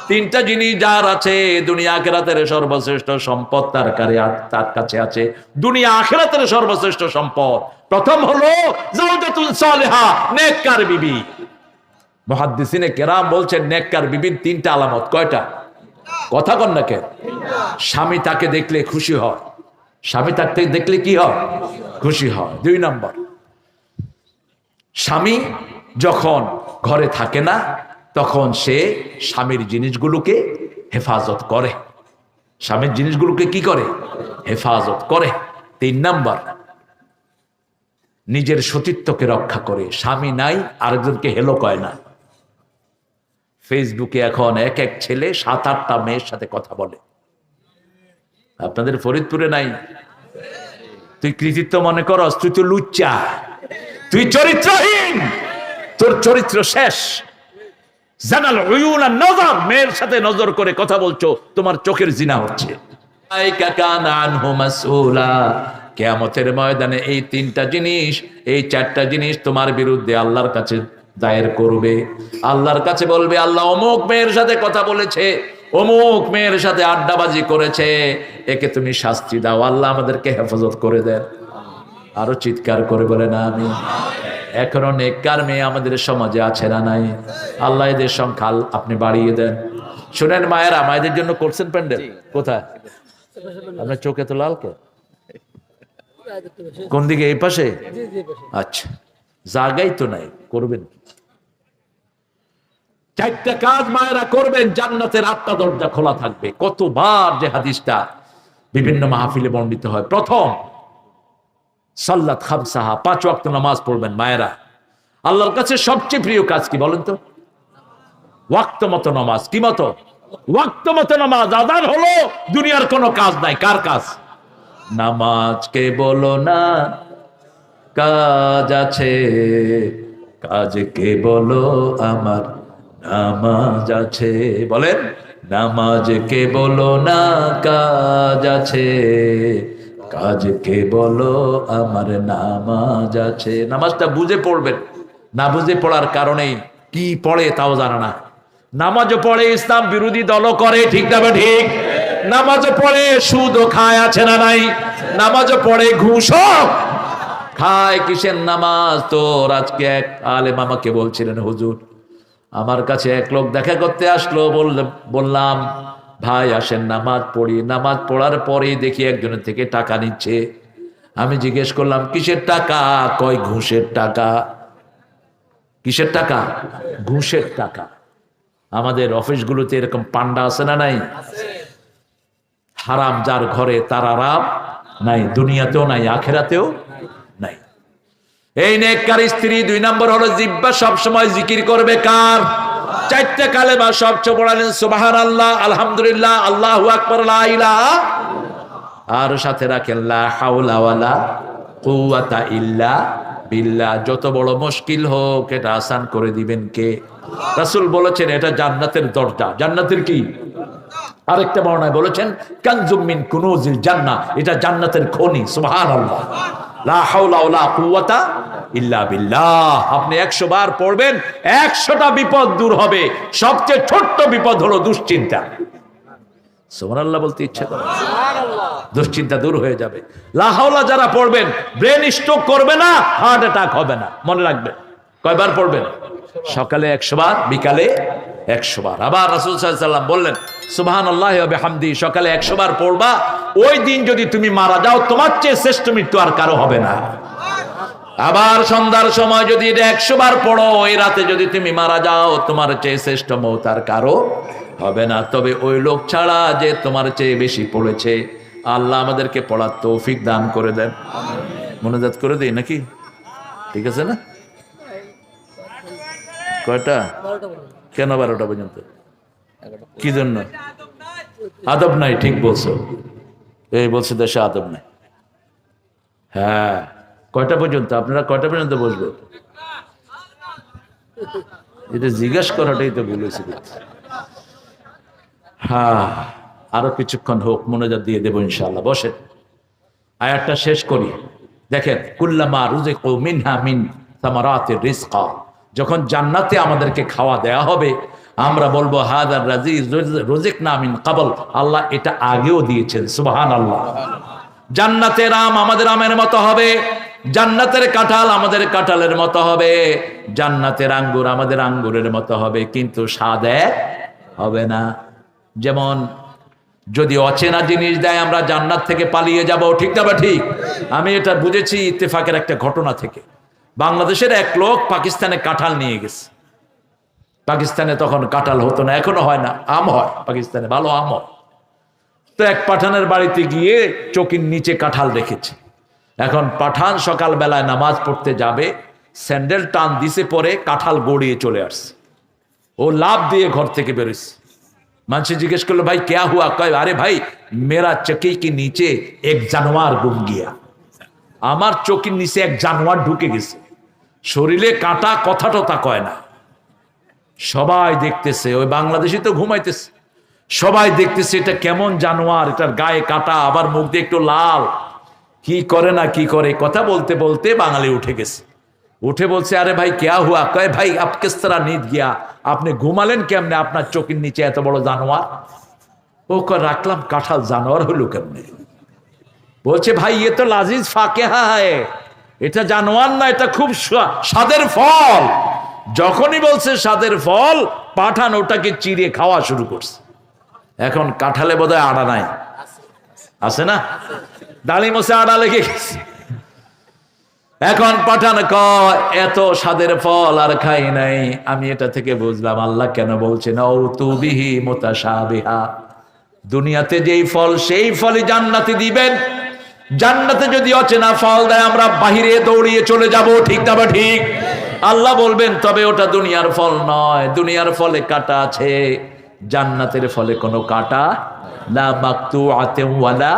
তিনটা জিনিস যার আছে, দুনিয়া আখিরাতের সর্বশ্রেষ্ঠ সম্পদ তার কাছে আছে। দুনিয়া আখিরাতের সর্বশ্রেষ্ঠ সম্পদ প্রথম হলো জাওজাতুন সালেহা, নেককার বিবি। মুহাদ্দিসিনে কেরাম বলছেন নেককার বিবির তিনটা আলামত। কয়টা? কথা কন না কেন? স্বামী তাকে দেখলে খুশি হয়। স্বামী তাকে দেখলে কি হয়? খুশি হয়। 2 নম্বর, স্বামী যখন ঘরে থাকে না তখন সে স্বামীর জিনিসগুলোকে হেফাজত করে। স্বামীর জিনিসগুলোকে কি করে? হেফাজত করে। 3 নম্বর, নিজের সতীত্বকে রক্ষা করে। স্বামী নাই, আরেকজনকে হেলো কয় না। ফেসবুকে এখন এক এক ছেলে 7-8টা মেয়ের সাথে কথা বলে। আপনাদের ফরিদপুরে নাই? তুই কৃতিত্ব মনে করস? তুই তো লুচ্চা, তুই চরিত্রহীন, তোর চরিত্র শেষ। জানাল উয়ুন আর নজর, মেয়ের সাথে নজর করে কথা বলছো, তোমার চোখের জিনা হচ্ছে। কিয়ামতের ময়দানে এই 3টা জিনিস, এই 4টা জিনিস তোমার বিরুদ্ধে আল্লাহর কাছে দায়ের করবে। আল্লাহর কাছে বলবে, আল্লাহ অমুক মেয়ের সাথে কথা বলেছে, অমুক মেয়ের সাথে আড্ডাবাজি করেছে, একে তুমি শাস্তি দাও। আল্লাহ আমাদেরকে হেফাজত করে দেন। আরো চিৎকার করে বলে না আমি। এখনো নেককার মেয়ে আমাদের সমাজে আছে না নাই? আল্লাহ এদের সংখ্যা আপনি বাড়িয়ে দেন। শুনেন মায়েরা, মায়েদের জন্য করছেন প্যান্ডেল? কোথায়? আপনার চোখে তো লাল কে? কোন দিকে? এই পাশে? আচ্ছা, জায়গাই তো নাই, করবেন কি? 4টা কাজ মায়েরা করবেন, জান্নাতের 8টা দরজা খোলা থাকবে। কতবার যে হাদিসটা বিভিন্ন মাহফিলে বর্ণিত হয়। প্রথম, সাল্লাত খামসাহা, 5 ওয়াক্ত নামাজ পড়বেন মায়েরা। আল্লাহর কাছে সবচেয়ে প্রিয় কাজ কি বলেন তো? ওয়াক্ত মতো নামাজ। কি মতো? ওয়াক্ত মতো নামাজ। আযান হলো, দুনিয়ার কোনো কাজ নাই। কার কাজ? নামাজকে বলো না কাজ আছে, কাজকে বলো আমার নামাজ আছে। বলেন, নামাজকে বলো না কাজ আছে, কাজকে বলো আমার নামাজ আছে। নামাজটা বুঝে পড়বেন। না বুঝে পড়ার কারণেই কি পড়ে তাও জানা না। নামাজও পড়ে, ইসলাম বিরোধী দলও করে, ঠিক না ঠিক? নামাজও পড়ে, সুদও খায়, আছে না নাই? নামাজও পড়ে, ঘুষও খায়। কিসের নামাজ তোর? আজকে এক আলেম আমাকে বলছিলেন, হুজুর আমার কাছে এক লোক দেখা করতে আসলো, বললাম ভাই আসেন নামাজ পড়ি। নামাজ পড়ার পরেই দেখি একজনের থেকে টাকা নিচ্ছে। আমি জিজ্ঞেস করলাম কিসের টাকা? কয় ঘুষের টাকা। কিসের টাকা? ঘুষের টাকা। আমাদের অফিসগুলোতে এরকম পান্ডা আছে না নাই? হারাম যার ঘরে তার আরাম নাই, দুনিয়াতেও নাই, আখেরাতেও নাই। এই নেককার স্ত্রী। 2 নম্বর হলো জিহ্বা সবসময় জিকির করবে। কার? 4টা কালেমা সবচেয়ে পড়ালেন সুবহানাল্লাহ, আলহামদুলিল্লাহ, আল্লাহু আকবার, লা ইলাহা, আর সাথে রাখেন লা হাওলা ওয়ালা কুওয়াতা ইল্লা বিল্লাহ। যত বড় মুশকিল হোক এটা আসান করে দিবেন কে? রাসূল বলেছেন এটা জান্নাতের দরজা। জান্নাতের কি? আরেকটা বর্ণনায় বলেছেন কানজুম মিন কুনুজিল জান্নাহ, এটা জান্নাতের খনি। সুবহানাল্লাহ, লা হাওলা ওয়ালা কুওয়াতা ইল্লা বিল্লাহ। আপনি 100 বার পড়বেন, 100টা বিপদ দূর হবে। সবচেয়ে ছোট্ট বিপদ হলো দুশ্চিন্তা। সুবহানাল্লাহ বলতে ইচ্ছে করে, দুশ্চিন্তা দূর হয়ে যাবে। লা হাওলা যারা পড়বেন, ব্রেন স্ট্রোক করবে না, হার্ট অ্যাটাক হবে না। মনে রাখবেন। কয়বার পড়বেন? সকালে 100 বার, বিকালে 100 বার। আবার রাসূল সাল্লাল্লাহু আলাইহি ওয়াসাল্লাম বললেন সুবহানাল্লাহি ওয়া বিহামদিহি, সকালে 100 বার পড়বা। ওই দিন যদি তুমি মারা যাও, তোমার চেয়ে শ্রেষ্ঠ মৃত্যু আর কারো হবে না। আবার সন্ধ্যার সময় যদি এটা 100 বার পড়ো, ওই রাতে যদি তুমি মারা যাও, তোমার চেয়ে শ্রেষ্ঠ মওত আর কারো হবে না। তবে ওই লোক ছাড়া যে তোমার চেয়ে বেশি পড়েছে। আল্লাহ আমাদেরকে পড়ার তৌফিক দান করে দেন। মনোজাত করে দেই নাকি? ঠিক আছে না? কয়টা? কেন 12টা পর্যন্ত? কি জন্য? আদব নাই। ঠিক বলছো। এই বলছে দেশে আদব নাই। হ্যাঁ, কয়টা পর্যন্ত? আপনারা কয়টা পর্যন্ত বসবেন? এটা জিজ্ঞাসা করাটাই তো ভুল হয়েছে। হ্যাঁ, আরো কিছুক্ষণ হোক, মনোজাত দিয়ে দেবো ইনশাআল্লাহ। বসেন, আয়াতটা শেষ করি। দেখেন, কুল্লামা রুজিকু মিনহা মিন সামারাতির রিজকা, যখন জান্নাতে আমাদেরকে খাওয়া দেয়া হবে, আমরা বলবো হাদার রাজিজ রুজিকনা মিন ক্বাবল, আল্লাহ এটা আগেও দিয়েছেন। সুবহানাল্লাহ। জান্নাতের আম আমাদের আমের মতো হবে, জান্নাতের কাঁঠাল আমাদের কাঁঠালের মতো হবে, জান্নাতের আঙ্গুর আমাদের আঙ্গুরের মতো হবে, কিন্তু স্বাদ এক হবে না। যেমন যদি অচেনা জিনিস দেয় আমরা জান্নাত থেকে পালিয়ে যাব, ঠিক না বা ঠিক? আমি এটা বুঝেছি ইত্তেফাকের একটা ঘটনা থেকে। বাংলাদেশের এক লোক পাকিস্তানে কাঁঠাল নিয়ে গেছে। পাকিস্তানে তখন কাঁঠাল হতো না, এখনো হয় না, আম হয় পাকিস্তানে, ভালো আম হয়। তো এক পাঠানের বাড়িতে গিয়ে চৌকির নিচে কাঁঠাল রেখেছে। এখন পাঠান সকালবেলায় নামাজ পড়তে যাবে, স্যান্ডেল টান দিছে, পরে কাঁঠাল গড়িয়ে চলে আসছে। ও লাভ দিয়ে ঘর থেকে বেরোচ্ছে। মানুষ জিজ্ঞেস করলো ভাই ক্যা হুয়া? কয় আরে ভাই মেরা চকি কি নিচে এক জানোয়ার গুম গিয়া, আমার চকির নিচে এক জানোয়ার ঢুকে গেছে। শরীরে কাঁটা, কথা টথা কয় না। সবাই দেখতেছে, ওই বাংলাদেশি তো ঘুমাইতেছে, সবাই দেখতেছে এটা কেমন জানোয়ার, এটার গায়ে কাটা, আবার মুখ দিয়ে একটু লাল, কি করে না কি করে। কথা বলতে বলতে বাঙালি উঠে গেছে, উঠে বলছে আরে ভাই ক্যা হুয়া? কয় ভাই আপ কিস তরহ নীঁদ গিয়া, আপনি ঘুমালেন কেমনে, আপনার চোখের নিচে এত বড় জানোয়ার? ও কয় রাখলাম কাঁঠাল, জানোয়ার হলো কেমনে? বলছে ভাই এ তো লাজিজ ফাকেহা হয়, এটা জানোয়ার না, এটা খুব স্বাদের ফল। যখনই বলছে স্বাদের ফল, পাঠান ওটাকে চিড়ে খাওয়া শুরু করছে। এখন কাঁঠালে বোধহয় আড়া নাই, আছে না? ডালিম হচ্ছে আড়া লেগে গেছে। এখন পাঠান কয় এত স্বাদের ফল আর খাই নাই। আমি এটা থেকে বুঝলাম আল্লাহ কেন বলছেন অউতুবিহি মুতাশাবিহা, দুনিয়াতে যেই ফল সেই ফলই জান্নাতে দিবেন। জান্নাতে যদি অচেনা ফল দেয় আমরা বাহিরে দৌড়িয়ে চলে যাব, ঠিক না বা ঠিক? আল্লাহ বলবেন তবে ওটা দুনিয়ার ফল নয়, দুনিয়ার ফলে কাঁটা আছে, জান্নাতের ফলে কোনো কাঁটা লা মাকতুআতিন ওয়ালা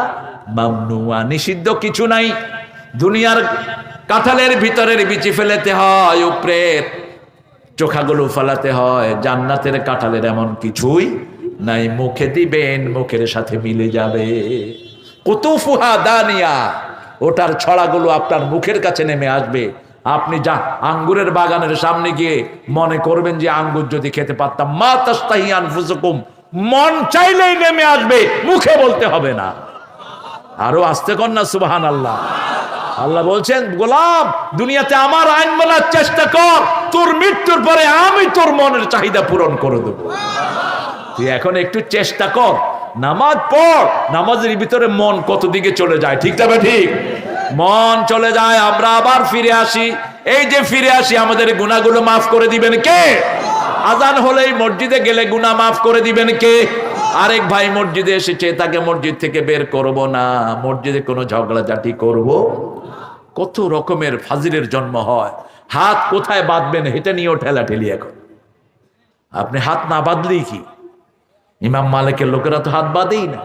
মামনুআ, নিষিদ্ধ কিছু নাই। দুনিয়ার কাঁঠালের ভিতরের বিচি ফেলাতে হয়, উপরের চোখাগুলো ফেলাতে হয়, জান্নাতের কাঁঠালের এমন কিছুই নাই। মুখে দিবেন, মুখের সাথে মিলে যাবে। কুতুফুহা দানিয়া, ওটার ছড়াগুলো আপনার মুখের কাছে নেমে আসবে। আপনি যা আঙ্গুরের বাগানের সামনে গিয়ে মনে করবেন যে আঙ্গুর যদি খেতে পারতাম, মা তাস্তাহি আনফুসুকুম, মন চাইলেই নেমে আসবে, মুখে বলতে হবে না। আরো আস্তে কর না সুবহানাল্লাহ। আল্লাহ বলছেন গোলাম দুনিয়াতে আমার আইন মানার চেষ্টা কর, তোর মৃত্যুর পরে আমি তোর মনের চাহিদা পূরণ করে দেবো। তুই এখন একটু চেষ্টা কর, নামাজ পড়, নামাজের ভিতরে মন কত দিকে চলে যায়, ঠিক তবে ঠিক? মন চলে যায়, আমরা আবার ফিরে আসি। এই যে ফিরে আসি, আমাদের গুনাহগুলো মাফ করে দিবেন কে? আজান হলেই মসজিদে গেলে গুনাহ মাফ করে দিবেন কে? আরেক ভাই মসজিদে এসেছে, তাকে মসজিদ থেকে বের করব না, মসজিদে কোনো ঝগড়াঝাটি করব। কত রকমের ফাজিলের জন্ম হয়। হাত কোথায় বাঁধবেন এটা নিয়েও ঠেলাঠেলি। এখন আপনি হাত না বাঁধলেই কি? ইমাম মালিকের লোকেরা তো হাত বাঁধেই না।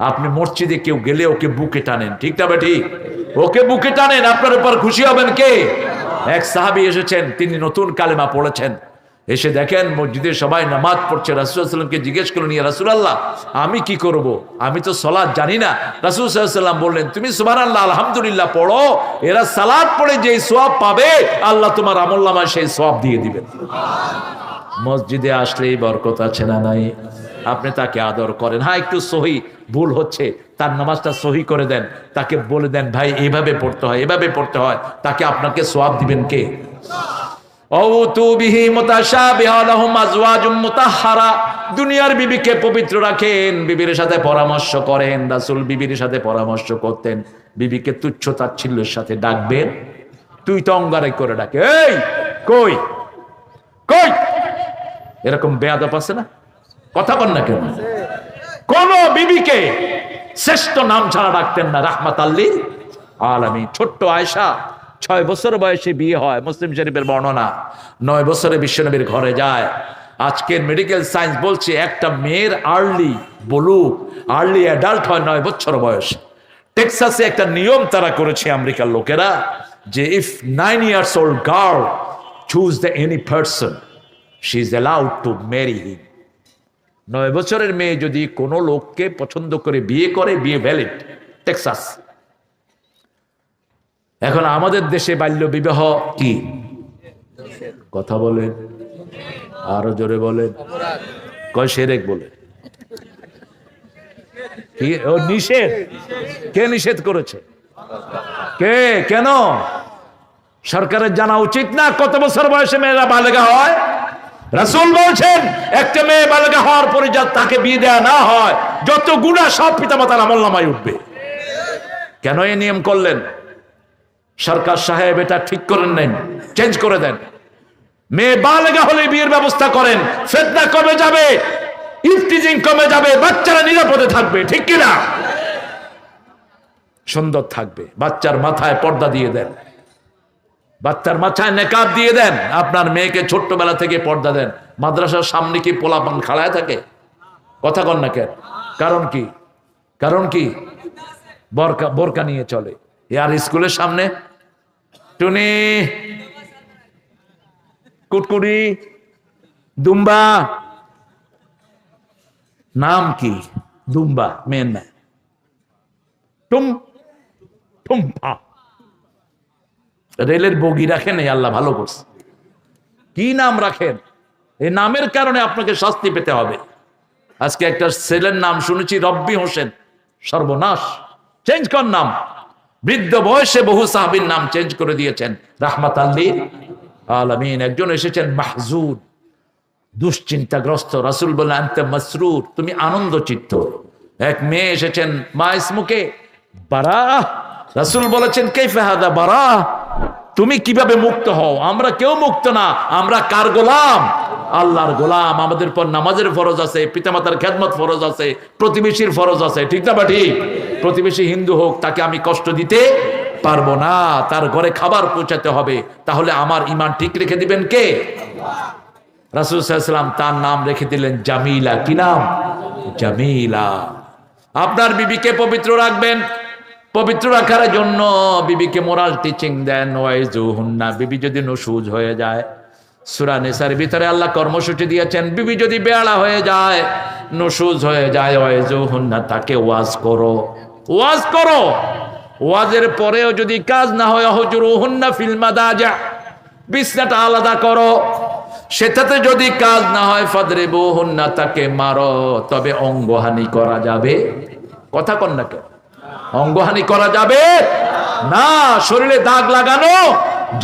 আপনি মসজিদে কেউ গেলে ওকে বুকে টানেন, ঠিক না ঠিক? ওকে বুকে টানেন, আপনার উপর খুশি হবেন কে? এক সাহাবী এসেছেন, তিনি নতুন কালেমা পড়েছেন, এসে দেখেন মসজিদে সবাই নামাজ পড়ছে। রাসূল সাল্লাল্লাহু আলাইহি ওয়াসাল্লামকে জিজ্ঞেস করলেন ইয়া রাসূলুল্লাহ আমি কি করব, আমি তো সালাত জানি না। রাসূল সাল্লাল্লাহু আলাইহি ওয়াসাল্লাম বললেন তুমি সুবহানাল্লাহ আলহামদুলিল্লাহ পড়ো, এরা সালাত পড়ে যেই সওয়াব পাবে আল্লাহ তোমার আমলনামায় সেই সওয়াব দিয়ে দিবেন। মসজিদে আসলেই বরকত আছে না নাই? আপনি তাকে আদর করেন, হ্যাঁ একটু সহি ভুল হচ্ছে, তার নামাজটা সহি করে দেন, তাকে বলে দেন ভাই এইভাবে পড়তে হয়, এভাবে পড়তে হয়, তাকে আপনাকে সওয়াব দিবেন কে? দুনিয়ার বিবিকে পবিত্র রাখেন, বিবির সাথে পরামর্শ করেন। রাসূল বিবির সাথে পরামর্শ করতেন, বিবিকে তুচ্ছ তাচ্ছিল্যের সাথে ডাকবেন, তুই তো অঙ্গারে করে ডাকে, এই কই কই, এরকম বেয়াদব আছে না? কথা বল না কেন? কোন বিবিকে শ্রেষ্ঠ নাম ছাড়া ডাকতেন না, রাহমাতাল লিল আলামিন। ছোট্ট আয়েশা 6 বছর বয়সে বিয়ে হয়, মুসলিম শরীফের বর্ণনা। 9 বছরে বিশ্বনবীর ঘরে যায়। আজকের মেডিকেল সায়েন্স বলছে একটা মেয়ের আর্লি অ্যাডাল্ট হয় 9 বছর বয়সে। টেক্সাসে একটা নিয়ম তারা করেছে আমেরিকার লোকেরা, যে if 9 years old girl choose the any person she is allowed to marry him। 9 বছরের মেয়ে যদি কোনো লোককে পছন্দ করে বিয়ে করে, বিয়ে ভ্যালিড টেক্সাস। এখন আমাদের দেশে বাল্য বিবাহ কি? কথা বলেন, আরো জোরে বলেন। কয় শিরক বলে? কি ও নিষেধ? কে নিষেধ করেছে? কে? কেন? সরকারের জানা উচিত না কত বছর বয়সে মেয়েরা বালেগা হয়? রাসূল বলছেন একটা মেয়ে বালেগা হওয়ার পরে যা তাকে বিয়ে দেয়া না হয়, যত গুনাহ সব পিতামাতার আমলনামায় উঠবে। কেন এই নিয়ম করলেন? সরকার সাহেব এটা ঠিক করেন নাই, চেঞ্জ করে দেন। মেয়ে বালেগা হলে বিয়ের ব্যবস্থা করেন, ফিতনা কমে যাবে, ইফতিজিং কমে যাবে, বাচ্চারা নিরাপদে থাকবে, ঠিক কিনা? সুন্দর থাকবে। বাচ্চার মাথায় পর্দা দিয়ে দেন, বাচ্চার মাথায় নেকাব দিয়ে দেন। আপনার মেয়েকে ছোট্টবেলা থেকে পর্দা দেন। মাদ্রাসার সামনে কি পোলাপান খাড়ায় থাকে? কথা কন না কেন? কারণ কি? কারণ কি? বোরকা নিয়ে চলে। আর স্কুলের সামনে টুনি, কুটকুড়ি, দুম্বা, নাম কি? দুম্বা মেয়ের না, টুম্পা। রেলের বগি রাখেন, এই আল্লাহ ভালো করছে। কি নাম রাখেন? এই নামের কারণে আপনাকে শাস্তি পেতে হবে। আজকে একটা ছেলের নাম শুনেছি রব্বি হোসেন, সর্বনাশ। চেঞ্জ কর নাম। বৃদ্ধ বয়সে বহু সাহাবীর নাম চেঞ্জ করে দিয়েছেন রাহমাতাল লিল আলামিন। একজন এসেছেন মাহজুন, দুশ্চিন্তাগ্রস্ত। রাসূল বললেন আনতা মাসরুর, তুমি আনন্দ চিত্ত। এক মেয়ে এসেছেন, মা ইসমুকে বারা। রাসূল বলেছেন কাইফা হাদা বারা, তুমি কিভাবে মুক্ত হও? আমরা কেউ মুক্ত না। আমরা কার গোলাম? আল্লাহর গোলাম। আমাদের পর নামাজের ফরজ আছে, পিতামাতার খেদমত ফরজ আছে, প্রতিবেশীর ফরজ আছে, ঠিক না ঠিক? প্রতিবেশী হিন্দু হোক, তাকে আমি কষ্ট দিতে পারবো না, তার ঘরে খাবার পৌঁছাতে হবে। তাহলে আমার ঈমান ঠিক রেখে দিবেন কে? রাসূল সাল্লাল্লাহু আলাইহি ওয়াসাল্লাম তার নাম রেখে দিলেন জামিলা। কি নাম? জামিলা। আপনার বিবিকে পবিত্র রাখবেন। পবিত্র রাখার জন্য বিবিকে মোরাল টিচিং দেন। ওয়াইজুহুন্না, বিবি যদি নুশুজ হয়ে যায়, সূরা নিসার ভিতরে আল্লাহ কর্মসূচি দিয়েছেন, বিবি যদি বেয়ালা হয়ে যায়, নুশুজ হয়ে যায়, ওয়াইজুহুন্না, তাকে ওয়াজ করো, ওয়াজ করো। ওয়াজের পরেও যদি কাজ না হয়, হুজুরুহুন্না ফিল মাদাজা, বিছনাটা আলাদা করো। সেটাতে যদি কাজ না হয়, ফাদরিবুহুন্না, তাকে মারো। তবে অঙ্গহানি করা যাবে? কথা কন না কেন? অঙ্গহানি করা যাবে না, শরীরে দাগ লাগানো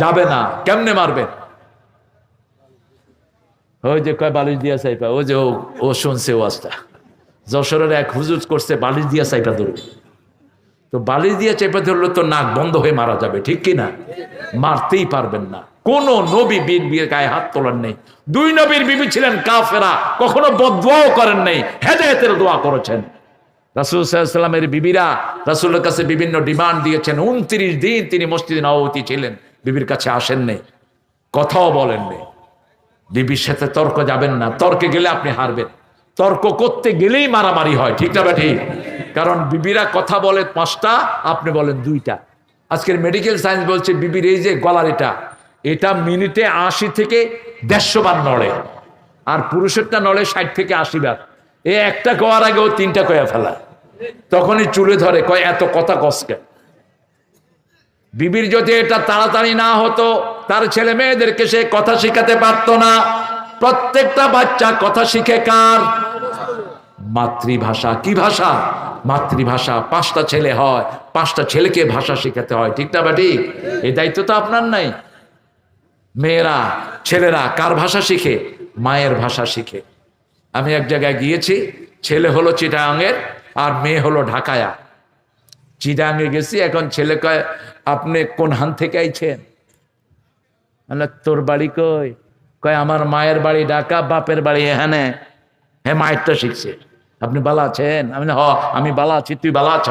যাবে না। কেমনে মারবেন? ওই যে কয় বালিশ দিয়া চাইপা, ওই যে ও শুনছে ওয়াজটা, যশোরের এক হুজুর করছে বালিশ দিয়া চাইপা ধরবে। তো বালিশ দিয়া চাইপা ধরলে তো নাক বন্ধ হয়ে মারা যাবে, ঠিক কি না? মারতেই পারবেন না। কোন নবী বিবির গায়ে হাত তোলার নেই। দুই নবীর বিবি ছিলেন কাফেরা, কখনো বদদুয়াও করেন নাই, হেদায়েতের দোয়া করেছেন। রাসূল সাল্লাল্লাহু আলাইহি ওয়াসাল্লামের বিবিরা রাসূলের কাছে বিভিন্ন ডিমান্ড দিয়েছেন। 29 দিন তিনি মসজিদে নববীতে ছিলেন, বিবির কাছে আসেন নাই, কথাও বলেন নাই। বিবির সাথে তর্ক যাবেন না, তর্কে গেলে আপনি হারবেন। তর্ক করতে গেলেই মারামারি হয়, ঠিক না ঠিক? কারণ বিবিরা কথা বলে 5টা, আপনি বলেন 2টা। আজকের মেডিকেল সায়েন্স বলছে বিবির এই যে গলার এটা মিনিটে 80 থেকে 150 বার নড়ে, আর পুরুষেরটা নড়ে 60 থেকে 80 বার। এই একটা কওয়ার আগে ও 3টা কয়া ফেলা, তখনই চুলে ধরে, কয় এত কথা কসকে। বিবির যদি এটা তাড়াতাড়ি না হতো, তার ছেলে মেয়েদেরকে সে কথা শিখাতে পারতো না। প্রত্যেকটা বাচ্চা কথা শিখে কার? মাতৃভাষা। কি ভাষা? মাতৃভাষা। 5টা ছেলে হয়, 5টা ছেলেকে ভাষা শিখাতে হয়, ঠিক না ঠিক? এই দায়িত্ব তো আপনার নাই। মেয়েরা, ছেলেরা কার ভাষা শিখে? মায়ের ভাষা শিখে। আমি এক জায়গায় গিয়েছি, ছেলে হলো চিটাগাঙের আর মেয়ে হলো ঢাকায়া। চিটাগাঙে গেছি, এখন ছেলে কয় আপনি কোন হান থেকে আইছেন? তোর বাড়ি কই? কয় আমার মায়ের বাড়ি ঢাকা, বাপের বাড়ি এখানে। হ্যাঁ, মায়েরটা শিখছে। আপনি বালা আছেন? আমি বালা আছি, তুই বালা আছ?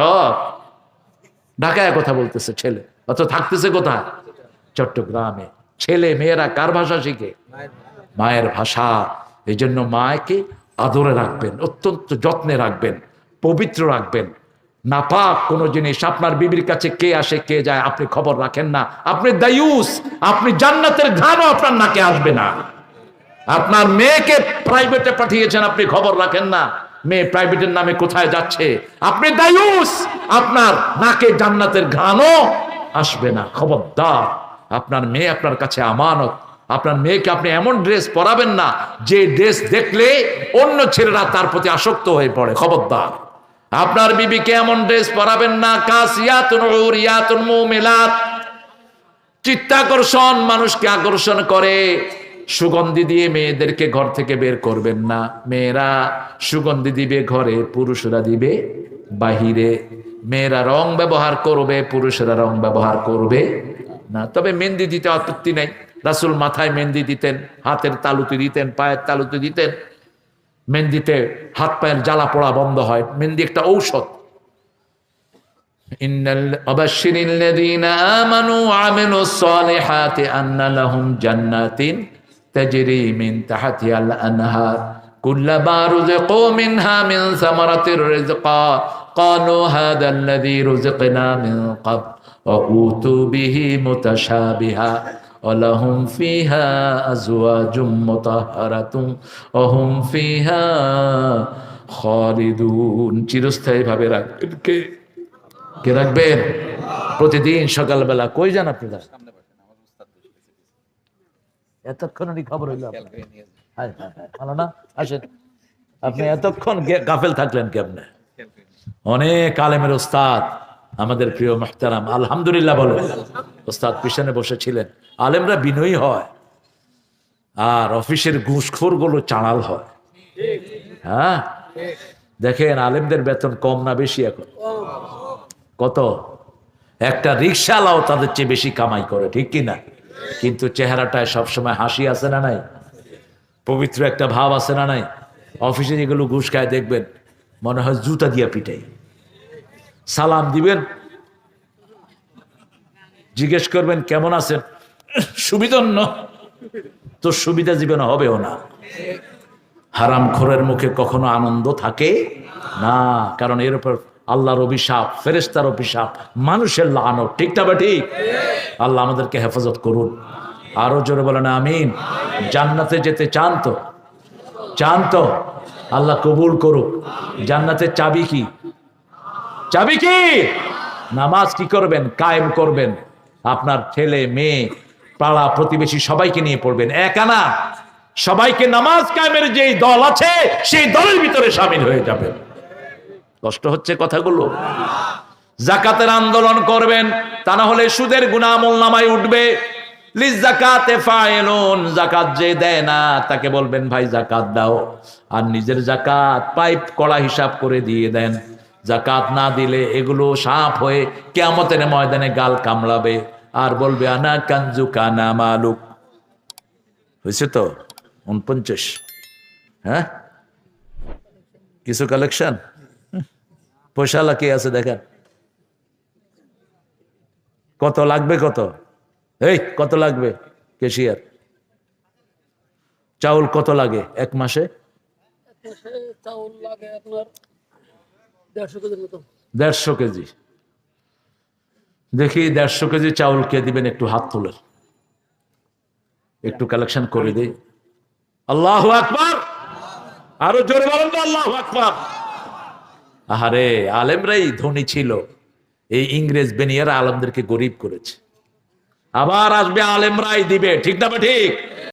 ঢাকায় কথা বলতেছে ছেলে, অত থাকতেছে কোথায়? চট্টগ্রামে। ছেলে মেয়েরা কার ভাষা শিখে? মায়ের ভাষা। এই জন্য মাকে আদরে রাখবেন, অত্যন্ত যত্নে রাখবেন, পবিত্র রাখবেন। নাপাক কোনো জিনিস আপনার বিবির কাছে কে আসে কে যায় আপনি খবর রাখেন না, আপনি দায়ুস। আপনি জান্নাতের ঘ্রাণও আপনার নাকে আসবে না। আপনার মেয়েকে প্রাইভেটে পাঠিয়েছেন, আপনি খবর রাখেন না মেয়ে প্রাইভেটের নামে কোথায় যাচ্ছে, আপনি দায়ুস। আপনার নাকে জান্নাতের ঘ্রাণও আসবে না। খবরদার, আপনার মেয়ে আপনার কাছে আমানত, আপনার মেয়েকে আপনি এমন ড্রেস পরাবেন না যে ড্রেস দেখলে অন্য ছেলেরা তার প্রতি আসক্ত হয়ে পড়ে। খবরদার, আপনার বিবিকে এমন ড্রেস পরাবেন না কাসিয়াতুন উরিয়াতুন মুমিলাত, চিত্তাকর্ষণ, মানুষকে আকর্ষণ করে। সুগন্ধি দিয়ে মেয়েদেরকে ঘর থেকে বের করবেন না। মেয়েরা সুগন্ধি দিবে ঘরে, পুরুষরা দিবে বাহিরে। মেয়েরা রং ব্যবহার করবে, পুরুষেরা রং ব্যবহার করবে না। তবে মেহেন্দি দিতে আপত্তি নাই। রাসূল মাথায় মেহেন্দি দিতেন, হাতের তালুতে দিতেন, পায়ের তালুতে দিতেন। মেহেন্দিতে হাত পায়ের জ্বালা পোড়া বন্ধ হয়। মেহেন্দি একটা ঔষধ। আবাশশিরিল্লাযীনা আমানু ওয়া আমিলুস সালিহাতি আন্না লাহুম জান্নাতিন তাজরি মিন তাহতিহাল আনহার কুল্লামা রুযিকু মিনহা মিন সামারাতির রিজকা ক্বালু হাযাল্লাযী রুযিকনা মিন ক্বাবল ওয়া উতু বিহি মুতাশাবিহা ওয়া লাহুম ফিহা আজওয়াজুম মুতাহহারাতুন ওয়া হুম ফিহা খালিদুন। চিরস্থায়ীভাবে রাখবেন কে রাখবেন? প্রতিদিন সকালবেলা। কই যান আপনারা? এতক্ষণ খবর হইল ভালো না? আসেন। আপনি এতক্ষণ গাফেল থাকলেন কেমনে? অনেক আলেমের ওস্তাদ, আমাদের প্রিয় মুহতারাম, আলহামদুলিল্লাহ বলেন, ওস্তাদ পিছনে বসেছিলেন। আলেমরা বিনয়ী হয় আর অফিসের ঘুষখোর গুলো চাঁড়াল হয়। হ্যাঁ, দেখেন আলেমদের বেতন কম না বেশি? এখন কত? একটা রিক্সাওয়ালাও তাদের চেয়ে বেশি কামাই করে, ঠিক কিনা? কিন্তু চেহারাটায় সবসময় হাসি আছে না নাই? পবিত্র একটা ভাব আছে না নাই? অফিসে যেগুলো ঘুষ খায় দেখবেন মনে হয় জুতা দিয়া পিটাই। সালাম দিবেন, জিজ্ঞেস করবেন কেমন আছেন, সুবিধন্য তো সুবিধা জীবনে হবেও না। হারামখোরের মুখে কখনো আনন্দ থাকে না, কারণ এর উপর আল্লাহর অভিশাপ, ফেরেশতার অভিশাপ, মানুষের লানত। ঠিক না বা ঠিক? আল্লাহ আমাদেরকে হেফাজত করুন। আরো জোরে বলেন আমিন। জান্নাতে যেতে চান তো? চান তো? আল্লাহ কবুল করুক। জান্নাতের চাবি কি? চাবি কি? নামাজ কি করবেন? কায়েম করবেন। আপনার ছেলে মেয়ে পাড়া প্রতিবেশী সবাইকে নিয়ে পড়বেন, একা না। সবাইকে নামাজ কায়েমের যেই দল আছে সেই দলের ভিতরে শামিল হয়ে যাবেন। কষ্ট হচ্ছে কথাগুলো? যাকাতের আন্দোলন করবেন, তা না হলে সুদের গুনাহ আমলনামায় উঠবে। লিযাকাতে ফাইলুন, যাকাত যে দেয় না তাকে বলবেন ভাই যাকাত দাও, আর নিজের যাকাত পাইপ কড়া হিসাব করে দিয়ে দেন। যাকাত না দিলে এগুলো সাপ হয়ে কিয়ামতের ময়দানে গাল কামড়াবে আর বলবে আনা কানজুকা আনা মালুক। হয়েছে তো 49? হ্যাঁ, কিছু কালেকশন পয়সালা কে আছে দেখেন। কত লাগবে? কত? এই কত লাগবে? ক্যাশিয়ার, চাউল কত লাগে এক মাসে? চাউল লাগে আপনার 150 কেজির মতো। 150 কেজি? দেখি 150 কেজি চাউল কে দিবেন? একটু হাত তোলেন, একটু কালেকশন করে দিই। আল্লাহু আকবার। আরো জোরে বলেন না আল্লাহু আকবার। আহারে, আলেমরাই ধনী ছিল, এই ইংরেজ বেনিয়ারা আলেমদেরকে গরিব করেছে। আবার আসবে আলেমরাই দিবে, ঠিক না ঠিক?